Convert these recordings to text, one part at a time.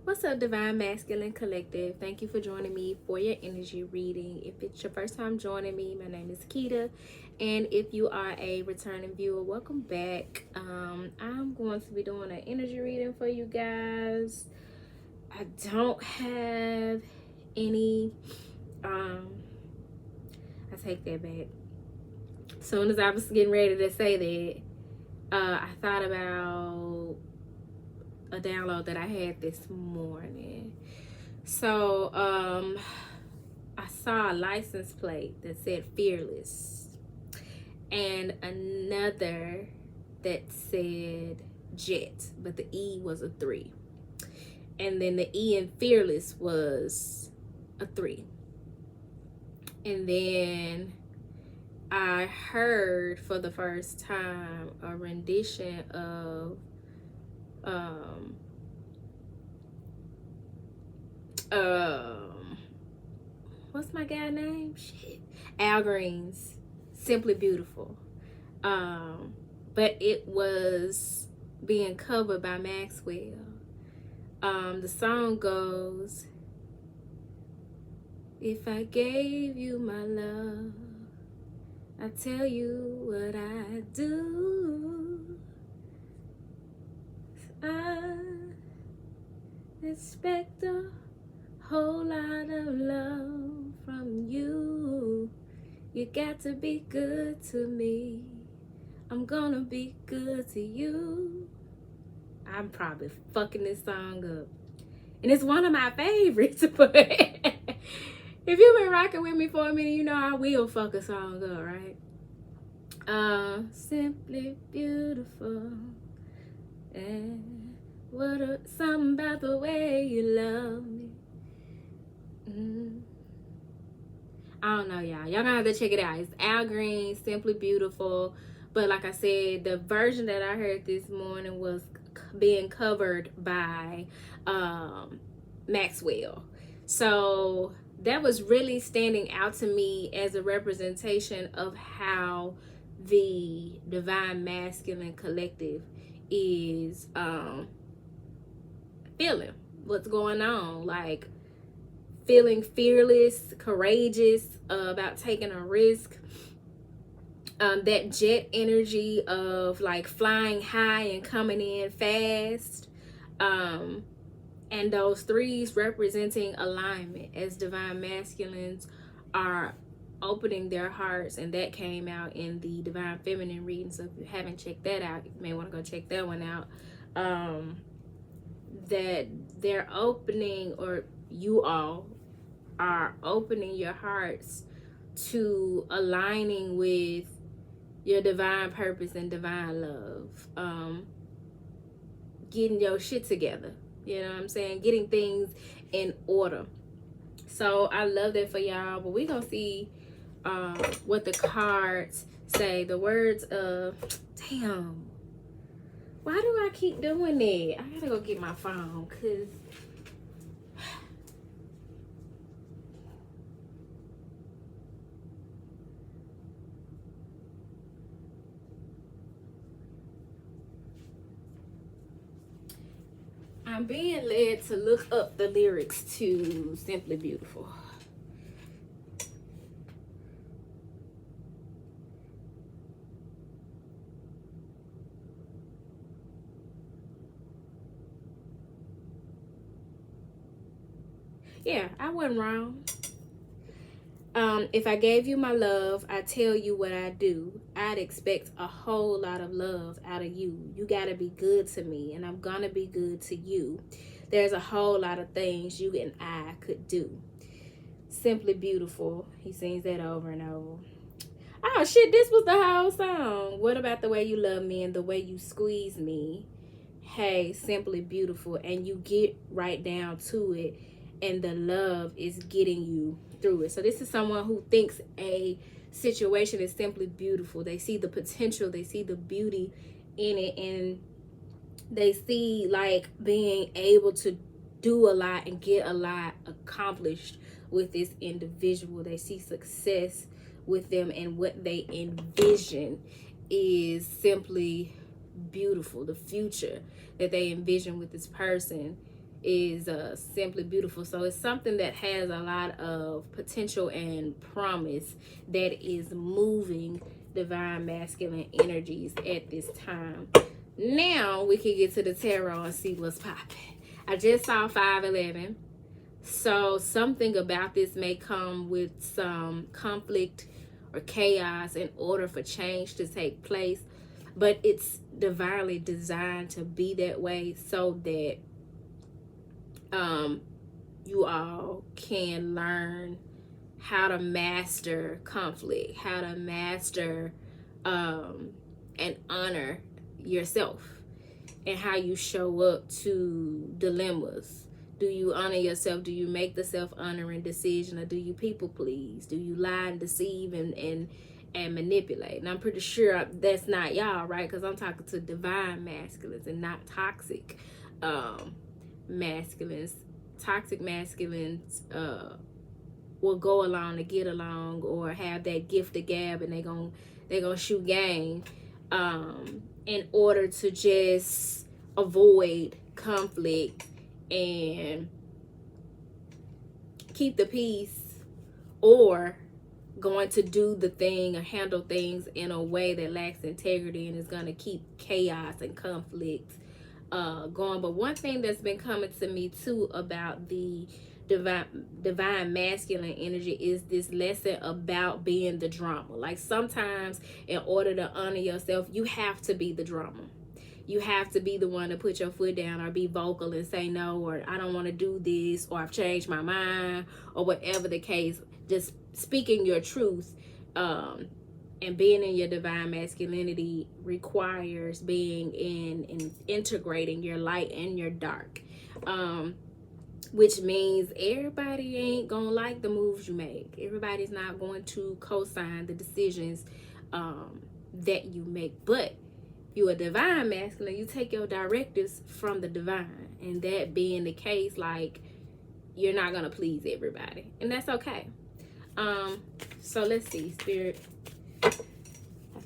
What's up, Divine Masculine Collective? Thank you for joining me for your energy reading. If it's your first time joining me, my name is Keita. And if you are a returning viewer, welcome back. I'm going to be doing an energy reading for you guys. I don't have any, I take that back. As soon as I was getting ready to say that, I thought about a download that I had this morning. So I saw a license plate that said Fearless and another that said Jet, but the E was a 3. And then the E in Fearless was a 3. And then I heard for the first time a rendition of what's my guy name? Shit. Al Green's Simply Beautiful. But it was being covered by Maxwell. The song goes, if I gave you my love, I tell you what I do. I expect a whole lot of love from you. You got to be good to me. I'm gonna be good to you. I'm probably fucking this song up. And it's one of my favorites, but if you've been rocking with me for a minute, you know I will fuck a song up, right? Simply beautiful. And something about the way you love me. I don't know, y'all. Y'all gonna have to check it out. It's Al Green, Simply Beautiful. But like I said, the version that I heard this morning was being covered by Maxwell. So that was really standing out to me as a representation of how the Divine Masculine Collective is feeling what's going on, like feeling fearless, courageous about taking a risk. That jet energy of like flying high and coming in fast. And those 3s representing alignment as Divine Masculines are opening their hearts, and that came out in the Divine Feminine reading. So if you haven't checked that out, you may want to go check that one out. That they're opening, or you all are opening your hearts to aligning with your divine purpose and divine love. Getting your shit together, you know what I'm saying? Getting things in order. So I love that for y'all. But we gonna see what the cards say. The words of, damn, why do I keep doing that? I gotta go get my phone, because I'm being led to look up the lyrics to Simply Beautiful. Yeah, I wasn't wrong. If I gave you my love, I tell you what I do. I'd expect a whole lot of love out of you. You gotta be good to me, and I'm gonna be good to you. There's a whole lot of things you and I could do. Simply Beautiful. He sings that over and over. Oh shit, this was the whole song. What about the way you love me and the way you squeeze me? Hey, Simply Beautiful. And you get right down to it, and the love is getting you through it. So this is someone who thinks a situation is simply beautiful. They see the potential, they see the beauty in it, and they see like being able to do a lot and get a lot accomplished with this individual. They see success with them, and what they envision is simply beautiful. The future that they envision with this person is simply beautiful. So it's something that has a lot of potential and promise that is moving divine masculine energies at this time. Now we can get to the tarot and see what's popping. I just saw 511. So something about this may come with some conflict or chaos in order for change to take place, but it's divinely designed to be that way so that you all can learn how to master conflict, how to master and honor yourself, and how you show up to dilemmas. Do you honor yourself? Do you make the self-honoring decision, or do you people please? Do you lie and deceive and manipulate? And I'm pretty sure that's not y'all, right? Because I'm talking to divine masculines and not toxic masculines. Toxic masculines will go along to get along, or have that gift of gab, and they're gonna shoot game in order to just avoid conflict and keep the peace, or going to do the thing or handle things in a way that lacks integrity and is going to keep chaos and conflict going. But one thing that's been coming to me too about the divine masculine energy is this lesson about being the drama. Like sometimes in order to honor yourself, you have to be the drama. You have to be the one to put your foot down, or be vocal and say no, or I don't want to do this, or I've changed my mind, or whatever the case. Just speaking your truth and being in your divine masculinity requires being in and integrating your light and your dark. Which means everybody ain't gonna like the moves you make. Everybody's not going to co-sign the decisions that you make. But you a divine masculine, you take your directives from the divine. And that being the case, like, you're not gonna please everybody. And that's okay. So let's see, Spirit. I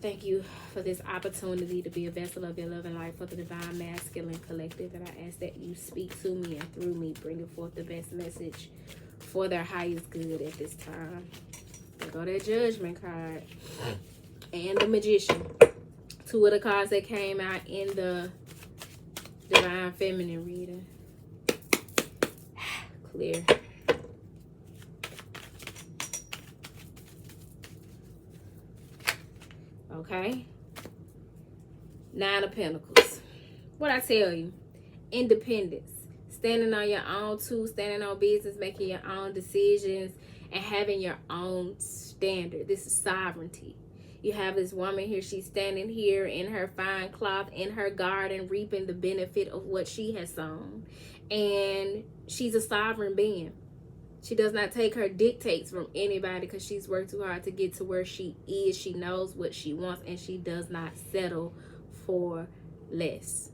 thank you for this opportunity to be a vessel of your love and light for the divine masculine collective. And I ask that you speak to me and through me, bringing forth the best message for their highest good at this time. There go that Judgment card and the Magician. Two of the cards that came out in the divine feminine reading. Clear. Okay. Nine of Pentacles. What I tell you? Independence. Standing on your own too. Standing on business. Making your own decisions. And having your own standard. This is sovereignty. You have this woman here. She's standing here in her fine cloth in her garden, reaping the benefit of what she has sown. And she's a sovereign being. She does not take her dictates from anybody because she's worked too hard to get to where she is. She knows what she wants, and she does not settle for less.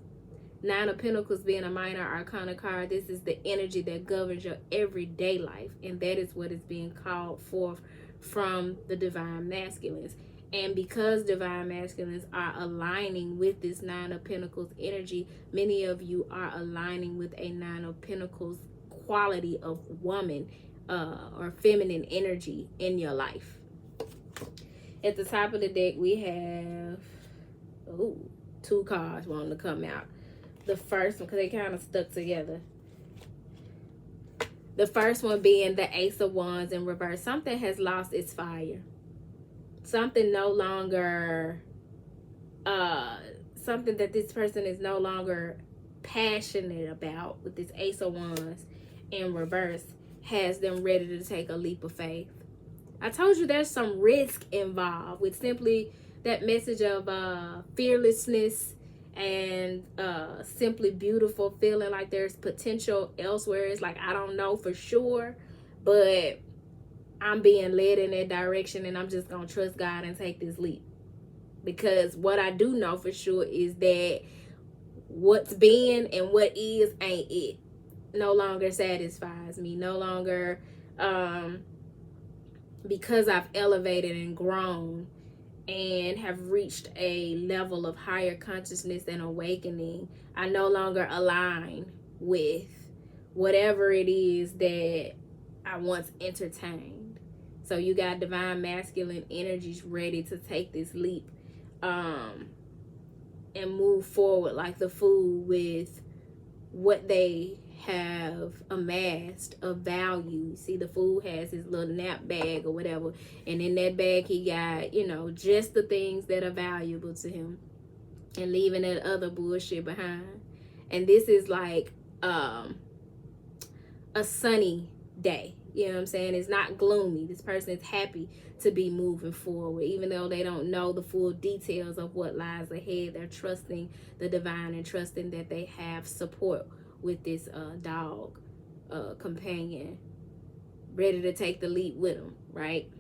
Nine of Pentacles being a minor arcana card, this is the energy that governs your everyday life. And that is what is being called forth from the divine masculines. And because divine masculines are aligning with this Nine of Pentacles energy, many of you are aligning with a Nine of Pentacles quality of woman or feminine energy in your life. At the top of the deck, we have two cards wanting to come out. The first one, because they kind of stuck together. The first one being the Ace of Wands in reverse. Something has lost its fire. Something no longer, something that this person is no longer passionate about with this Ace of Wands in reverse has them ready to take a leap of faith. I told you there's some risk involved with simply that message of fearlessness and simply beautiful, feeling like there's potential elsewhere. It's like, I don't know for sure, but I'm being led in that direction, and I'm just going to trust God and take this leap. Because what I do know for sure is that what's been and what is ain't it. No longer satisfies me. No longer, because I've elevated and grown and have reached a level of higher consciousness and awakening, I no longer align with whatever it is that I once entertained. So you got divine masculine energies ready to take this leap and move forward like the fool with what they have amassed of value. See, the fool has his little nap bag or whatever, and in that bag he got, you know, just the things that are valuable to him, and leaving that other bullshit behind. And this is like a sunny day. You know what I'm saying? It's not gloomy. This person is happy to be moving forward. Even though they don't know the full details of what lies ahead, they're trusting the divine and trusting that they have support with this dog companion ready to take the leap with them, right?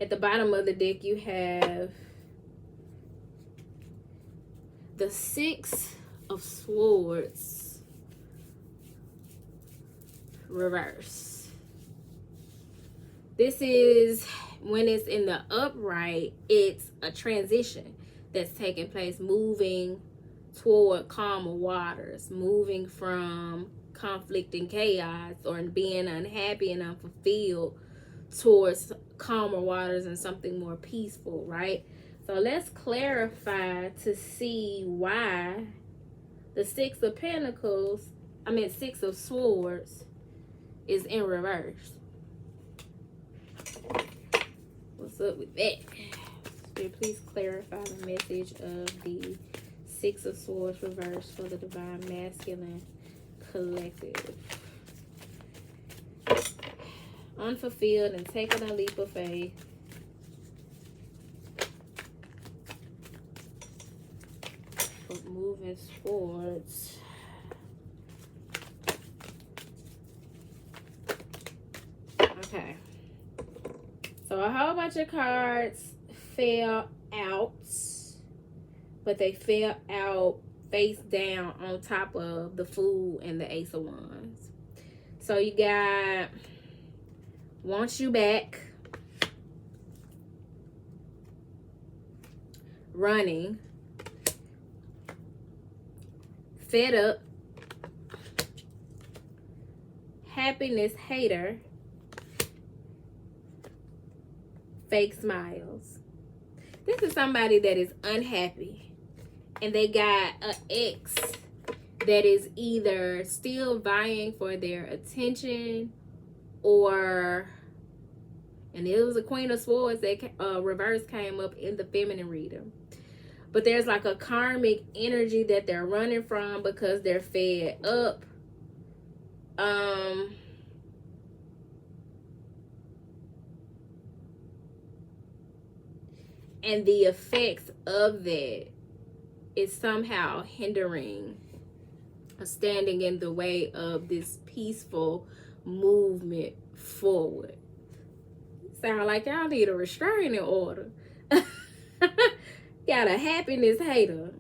At the bottom of the deck, you have the Six of Swords reverse. This is when it's in the upright, it's a transition that's taking place, moving toward calmer waters, moving from conflict and chaos or being unhappy and unfulfilled towards calmer waters and something more peaceful, right? So let's clarify to see why the Six of Swords is in reverse. What's up with that? Spirit, please clarify the message of the Six of Swords reverse for the divine masculine collective. Unfulfilled and taking a leap of faith. But moving towards okay. So a whole bunch of cards fell out, but they fell out face down on top of the Fool and the Ace of Wands. So you got Want You Back, Running, Fed Up, Happiness Hater, Fake Smiles. This is somebody that is unhappy and they got an ex that is either still vying for their attention or, and it was a Queen of Swords that reverse came up in the feminine reading. But there's like a karmic energy that they're running from because they're fed up. And the effects of that is somehow hindering or standing in the way of this peaceful movement forward. Sound like y'all need a restraining order. Got a happiness hater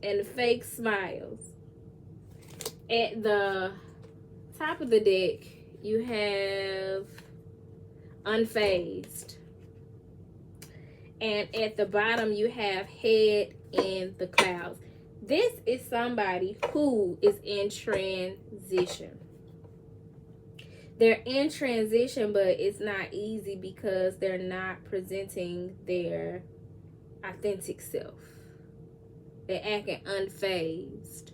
and fake smiles. At the top of the deck, you have Unfazed. And at the bottom, you have Head in the Clouds. This is somebody who is in transition. They're in transition, but it's not easy because they're not presenting their authentic self. They're acting unfazed.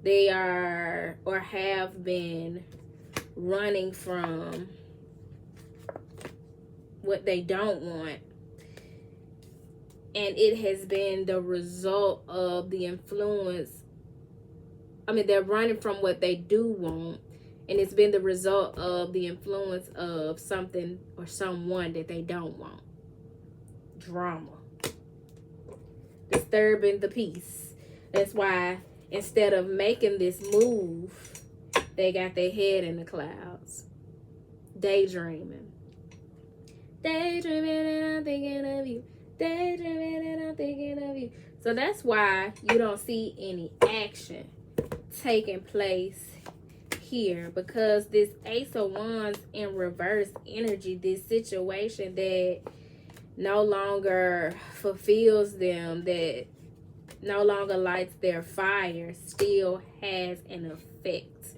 They are or have been running from what they don't want. And it has been the result of the influence. I mean, they're running from what they do want. And it's been the result of the influence of something or someone that they don't want. Drama. Disturbing the peace. That's why instead of making this move, they got their head in the clouds. Daydreaming. Daydreaming and I'm thinking of you. Daydreaming and I'm thinking of you. So that's why you don't see any action taking place here, because this Ace of Wands in reverse energy, this situation that no longer fulfills them, that no longer lights their fire still has an effect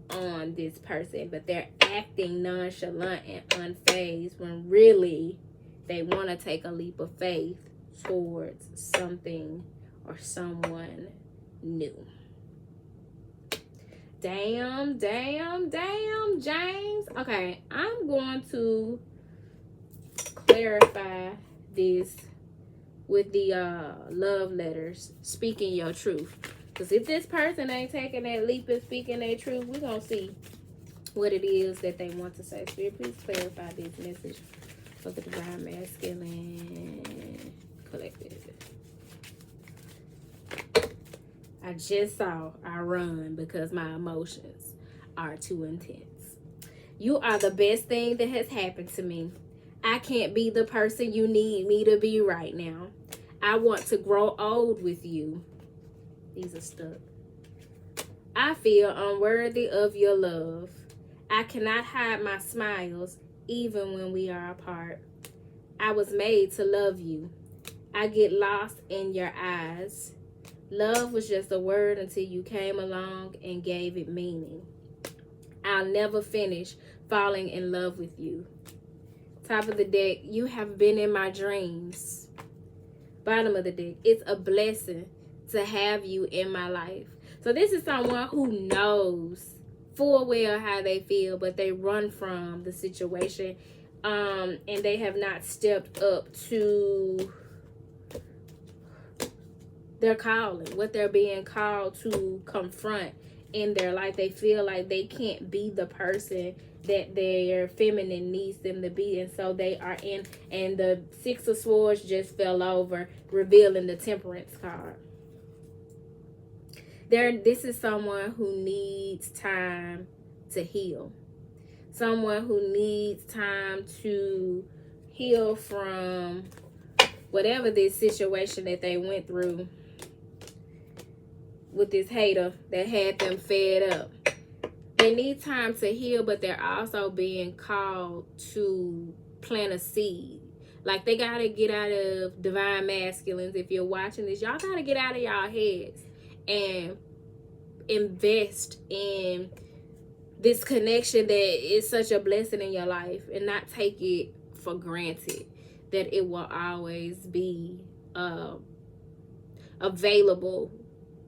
on this person, but they're acting nonchalant and unfazed when really they want to take a leap of faith towards something or someone new. Damn, James. Okay, I'm going to clarify this with the love letters, speaking your truth. Because if this person ain't taking that leap and speaking their truth, we're going to see what it is that they want to say. Spirit, please clarify this message for the Divine Masculine Collective. I just saw I run because my emotions are too intense. You are the best thing that has happened to me. I can't be the person you need me to be right now. I want to grow old with you. These are stuck. I feel unworthy of your love. I cannot hide my smiles even when we are apart. I was made to love you. I get lost in your eyes. Love was just a word until you came along and gave it meaning. I'll never finish falling in love with you. Top of the deck, you have been in my dreams. Bottom of the deck, it's a blessing to have you in my life. So this is someone who knows full well how they feel, but they run from the situation, and they have not stepped up to their calling, what they're being called to confront in their life. They feel like they can't be the person that their feminine needs them to be, and so they are in, and the Six of Swords just fell over, revealing the Temperance card. This is someone who needs time to heal. Someone who needs time to heal from whatever this situation that they went through with this hater that had them fed up. They need time to heal, but they're also being called to plant a seed. Like, they got to get out of Divine Masculines. If you're watching this, y'all got to get out of y'all heads and invest in this connection that is such a blessing in your life, and not take it for granted that it will always be available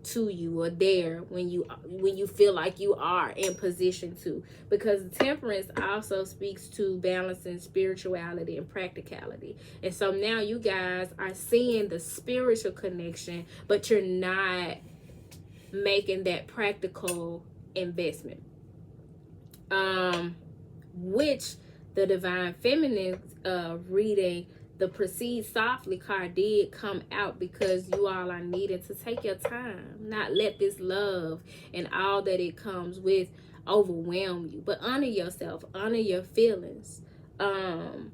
to you or there when you feel like you are in position to. Because Temperance also speaks to balancing spirituality and practicality, and so now you guys are seeing the spiritual connection, but you're not making that practical investment, which the Divine Feminine reading, the Proceed Softly card, did come out, because you all are needing to take your time, not let this love and all that it comes with overwhelm you, but honor yourself, honor your feelings, and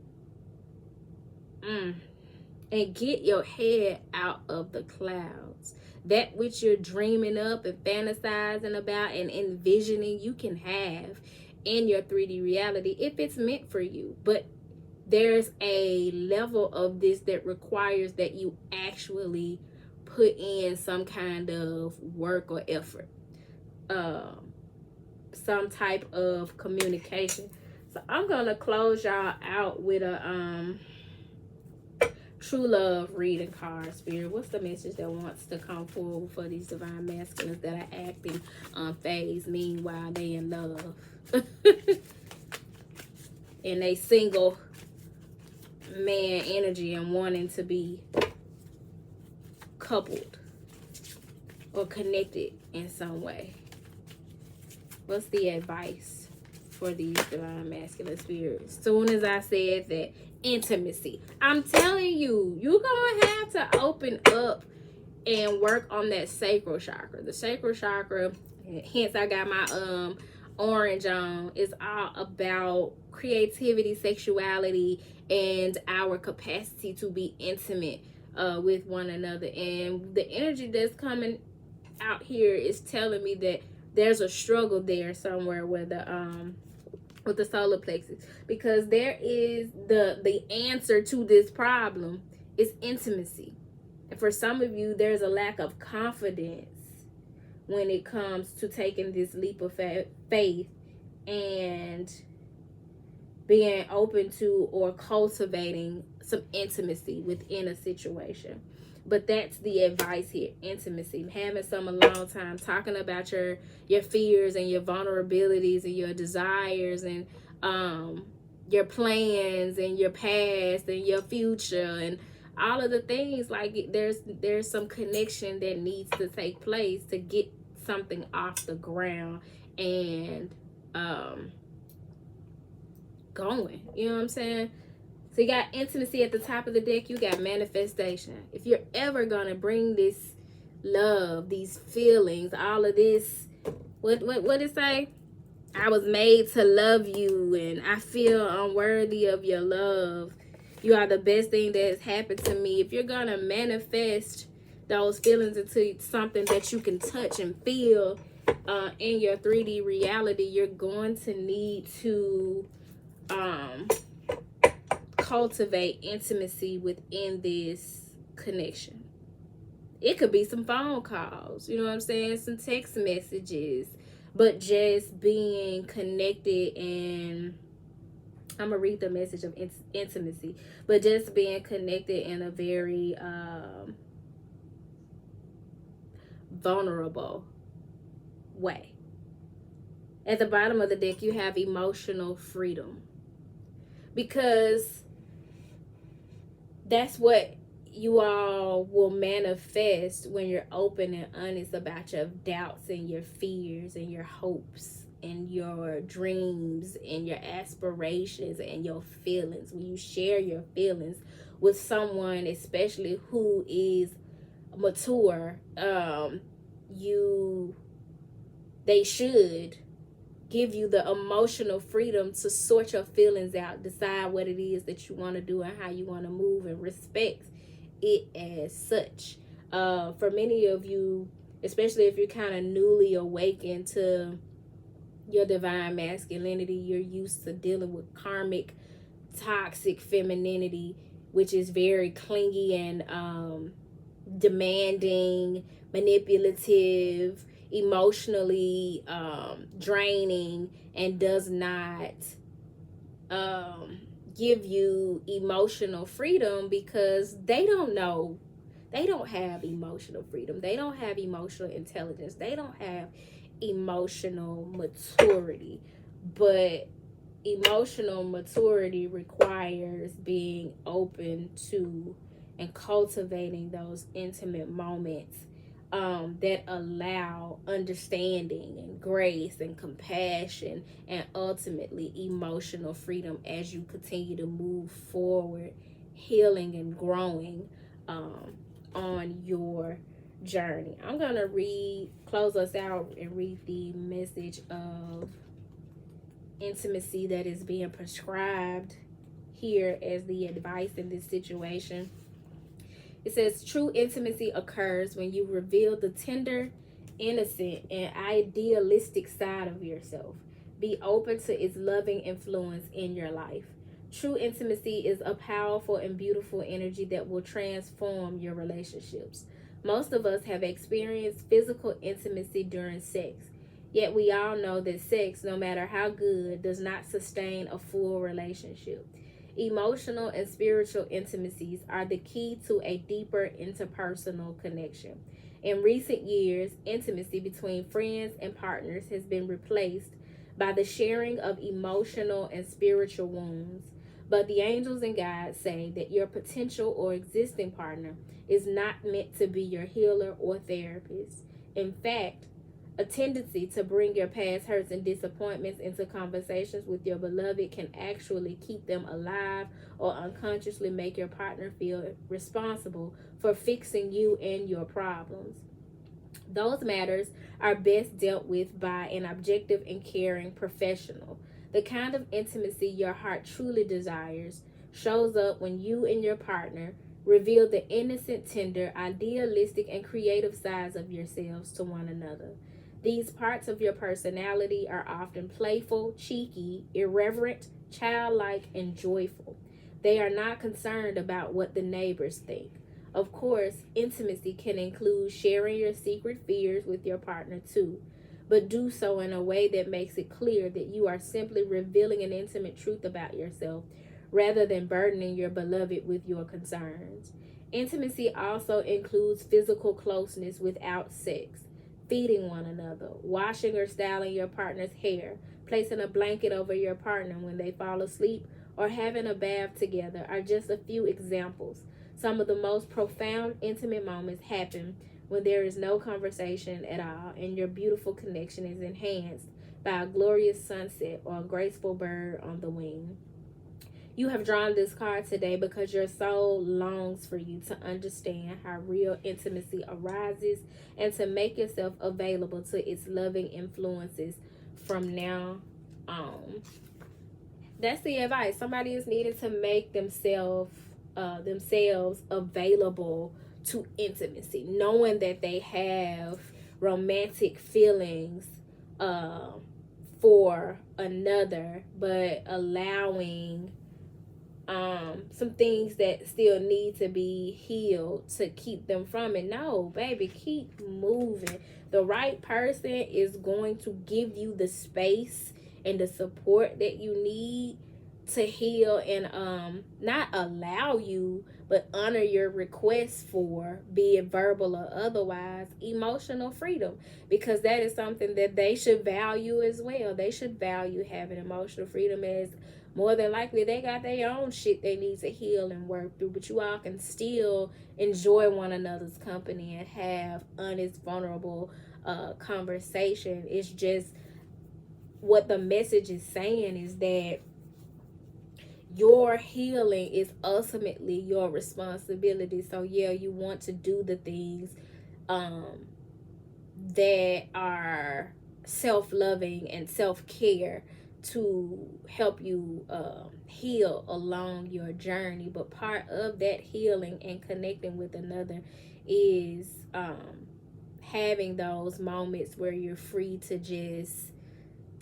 get your head out of the clouds. That which you're dreaming up and fantasizing about and envisioning, you can have in your 3D reality if it's meant for you. But there's a level of this that requires that you actually put in some kind of work or effort, some type of communication. So I'm gonna close y'all out with a True Love reading card. Spirit, what's the message that wants to come forward for these Divine Masculines that are acting unfazed, meanwhile they in love and they single man energy and wanting to be coupled or connected in some way? What's the advice for these Divine Masculine spirits? Soon as I said that, intimacy, I'm telling you, you're gonna have to open up and work on that sacral chakra. The sacral chakra, hence I got my orange on, is all about creativity, sexuality, and our capacity to be intimate with one another. And the energy that's coming out here is telling me that there's a struggle there somewhere with the solar plexus, because there is the answer to this problem is intimacy. And for some of you, there's a lack of confidence when it comes to taking this leap of faith and being open to or cultivating some intimacy within a situation. But that's the advice here: intimacy, having some alone time, talking about your fears and your vulnerabilities and your desires and your plans and your past and your future and all of the things. Like, there's some connection that needs to take place to get something off the ground and going. You know what I'm saying? So you got intimacy at the top of the deck. You got manifestation. If you're ever gonna bring this love, these feelings, all of this, what it say? I was made to love you, and I feel unworthy of your love. You are the best thing that has happened to me. If you're gonna manifest those feelings into something that you can touch and feel in your 3D reality, you're going to need to cultivate intimacy within this connection. It could be some phone calls, you know what I'm saying, some text messages, but just being connected. And I'm gonna read the message of intimacy, but just being connected in a very vulnerable way. At the bottom of the deck, you have emotional freedom, because that's what you all will manifest when you're open and honest about your doubts and your fears and your hopes and your dreams and your aspirations and your feelings. When you share your feelings with someone, especially who is mature, they should give you the emotional freedom to sort your feelings out, decide what it is that you want to do and how you want to move, and respect it as such. For many of you, especially if you're kind of newly awakened to your divine masculinity, you're used to dealing with karmic, toxic femininity, which is very clingy and demanding, manipulative, emotionally draining, and does not give you emotional freedom, because they don't have emotional freedom, they don't have emotional intelligence, they don't have emotional maturity. But emotional maturity requires being open to and cultivating those intimate moments that allow understanding and grace and compassion and ultimately emotional freedom as you continue to move forward, healing and growing on your journey. I'm going to close us out and read the message of intimacy that is being prescribed here as the advice in this situation. It says, true intimacy occurs when you reveal the tender, innocent, and idealistic side of yourself. Be open to its loving influence in your life. True intimacy is a powerful and beautiful energy that will transform your relationships. Most of us have experienced physical intimacy during sex, yet we all know that sex, no matter how good, does not sustain a full relationship. Emotional and spiritual intimacies are the key to a deeper interpersonal connection. In recent years, intimacy between friends and partners has been replaced by the sharing of emotional and spiritual wounds. But the angels and guides say that your potential or existing partner is not meant to be your healer or therapist. In fact, a tendency to bring your past hurts and disappointments into conversations with your beloved can actually keep them alive or unconsciously make your partner feel responsible for fixing you and your problems. Those matters are best dealt with by an objective and caring professional. The kind of intimacy your heart truly desires shows up when you and your partner reveal the innocent, tender, idealistic, and creative sides of yourselves to one another. These parts of your personality are often playful, cheeky, irreverent, childlike, and joyful. They are not concerned about what the neighbors think. Of course, intimacy can include sharing your secret fears with your partner too, but do so in a way that makes it clear that you are simply revealing an intimate truth about yourself rather than burdening your beloved with your concerns. Intimacy also includes physical closeness without sex, feeding one another, washing or styling your partner's hair, placing a blanket over your partner when they fall asleep, or having a bath together are just a few examples. Some of the most profound intimate moments happen when there is no conversation at all and your beautiful connection is enhanced by a glorious sunset or a graceful bird on the wing. You have drawn this card today because your soul longs for you to understand how real intimacy arises and to make yourself available to its loving influences from now on. That's the advice. Somebody is needing to make themselves available to intimacy, knowing that they have romantic feelings for another, but allowing some things that still need to be healed to keep them from it. No, baby, keep moving. The right person is going to give you the space and the support that you need to heal and not allow you, but honor your requests for, be it verbal or otherwise, emotional freedom, because that is something that they should value as well. They should value having emotional freedom, as more than likely they got their own shit they need to heal and work through, but you all can still enjoy one another's company and have honest, vulnerable conversation. It's just what the message is saying is that your healing is ultimately your responsibility. So yeah, you want to do the things that are self-loving and self-care to help you heal along your journey. But part of that healing and connecting with another is having those moments where you're free to just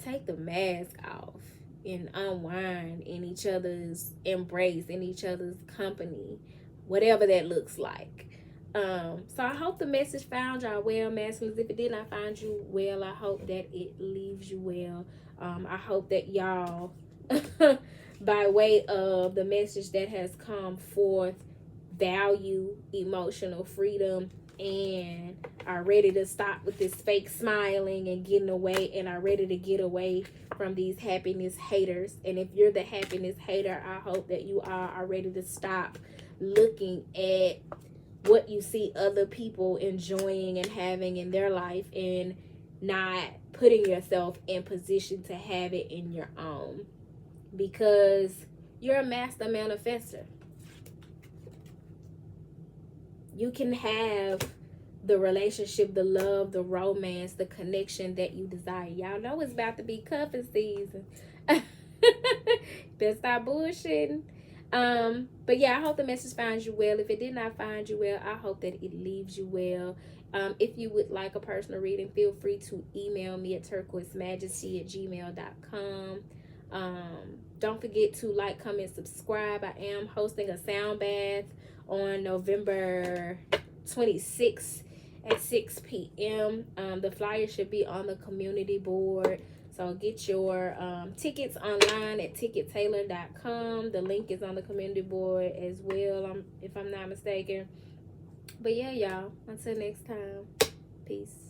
take the mask off and unwind in each other's embrace, in each other's company, whatever that looks like. So I hope the message found y'all well, masculines. If it did not find you well, I hope that it leaves you well. I hope that y'all, by way of the message that has come forth, value emotional freedom and are ready to stop with this fake smiling and getting away, and are ready to get away from these happiness haters. And if you're the happiness hater, I hope that you are ready to stop looking at what you see other people enjoying and having in their life and not putting yourself in position to have it in your own, because you're a master manifester. You can have the relationship, the love, the romance, the connection that you desire. Y'all know it's about to be cuffing season. Better stop bullshitting. But yeah, I hope the message finds you well. If it did not find you well, I hope that it leaves you well. If you would like a personal reading, feel free to email me at turquoisemajesty@gmail.com. Don't forget to like, comment, subscribe. I am hosting a sound bath on November 26th at 6 p.m. The flyer should be on the community board. So get your tickets online at tickettailor.com. The link is on the community board as well, if I'm not mistaken. But yeah, y'all, until next time, peace.